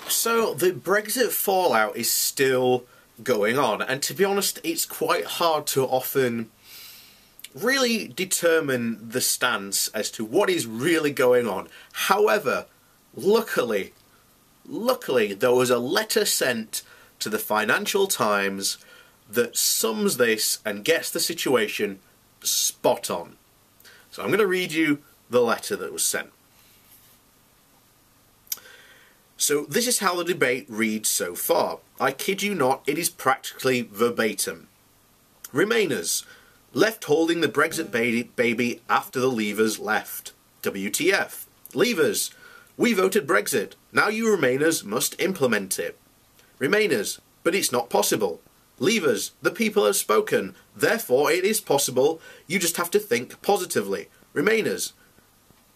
So the Brexit fallout is still going on, and to be honest, it's quite hard to often really determine the stance as to what is really going on. However, luckily, there was a letter sent to the Financial Times that sums this and gets the situation spot on. So I'm going to read you the letter that was sent. So this is how the debate reads so far. I kid you not, it is practically verbatim. Remainers, left holding the Brexit baby after the Leavers left. WTF. Leavers, we voted Brexit. Now you Remainers must implement it. Remainers, but it's not possible. Leavers, the people have spoken. Therefore it is possible. You just have to think positively. Remainers,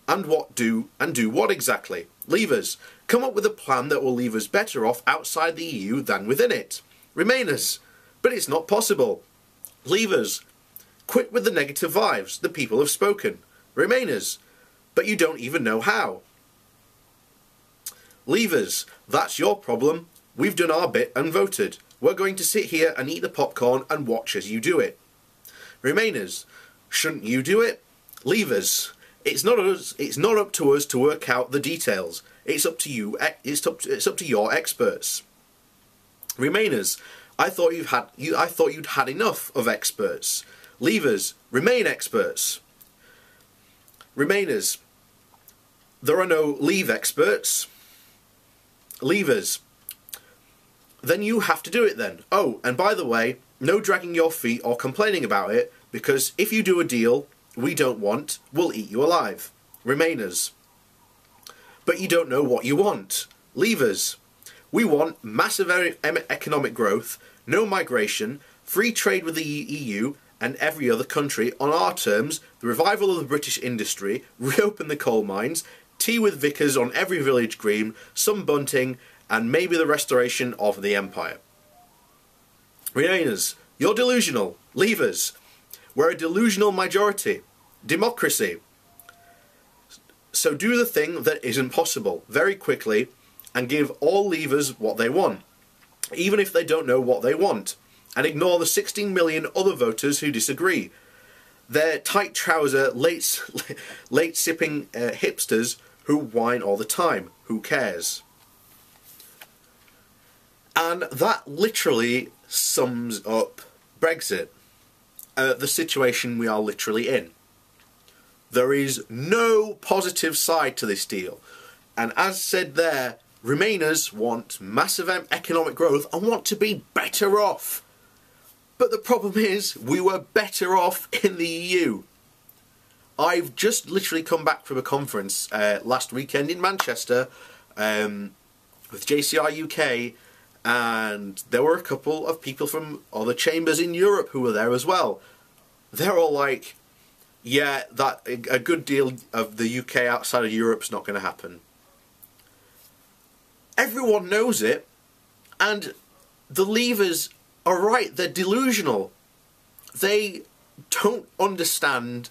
and do what exactly? Leavers, come up with a plan that will leave us better off outside the EU than within it. Remainers, but it's not possible. Leavers, quit with the negative vibes. The people have spoken. Remainers, but you don't even know how. Leavers, that's your problem. We've done our bit and voted. We're going to sit here and eat the popcorn and watch as you do it. Remainers, shouldn't you do it? Leavers, it's not up to us to work out the details. It's up to you. It's up to your experts. Remainers, I thought you'd had enough of experts. Leavers, remain experts. Remainers, there are no leave experts. Leavers, then you have to do it then. Oh, and by the way, no dragging your feet or complaining about it, because if you do a deal we don't want, we'll eat you alive. Remainers, but you don't know what you want. Leavers, we want massive economic growth, no migration, free trade with the EU and every other country on our terms, the revival of the British industry, reopen the coal mines, tea with vicars on every village green, some bunting, and maybe the restoration of the empire. Remainers, you're delusional. Leavers, we're a delusional majority. Democracy. So do the thing that isn't possible very quickly and give all Leavers what they want, even if they don't know what they want, and ignore the 16 million other voters who disagree. They're tight trouser, late sipping hipsters who whine all the time. Who cares? And that literally sums up Brexit, the situation we are literally in. There is no positive side to this deal. And as said there, Remainers want massive economic growth and want to be better off. But the problem is, we were better off in the EU. I've just literally come back from a conference last weekend in Manchester with JCR UK, and there were a couple of people from other chambers in Europe who were there as well. They're all like, yeah, that a good deal of the UK outside of Europe's not going to happen. Everyone knows it, and the Leavers are right, they're delusional. They don't understand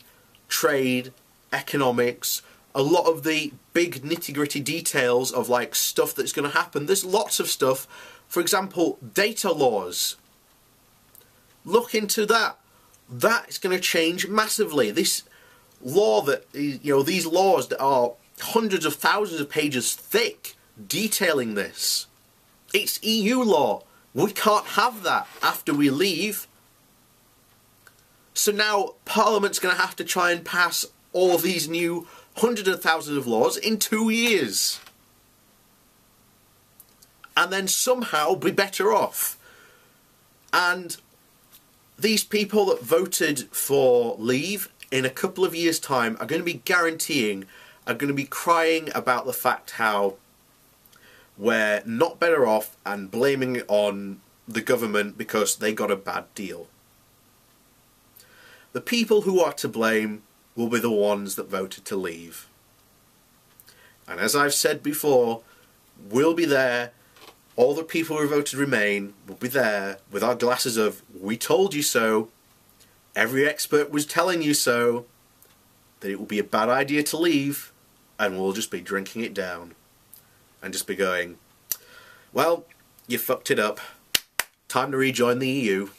trade, economics, a lot of the big nitty-gritty details of like stuff that's going to happen. There's lots of stuff. For example, data laws. Look into that. That is going to change massively. This law that, you know, these laws that are hundreds of thousands of pages thick, detailing this. It's EU law. We can't have that after we leave. So now Parliament's going to have to try and pass all these new hundreds of thousands of laws in 2 years. And then somehow be better off. And these people that voted for leave in a couple of years' time are going to be are going to be crying about the fact how we're not better off and blaming it on the government because they got a bad deal. The people who are to blame will be the ones that voted to leave. And as I've said before, we'll be there. All the people who voted Remain will be there with our glasses of, we told you so, every expert was telling you so, that it will be a bad idea to leave, and we'll just be drinking it down. And just be going, Well, you fucked it up. Time to rejoin the EU.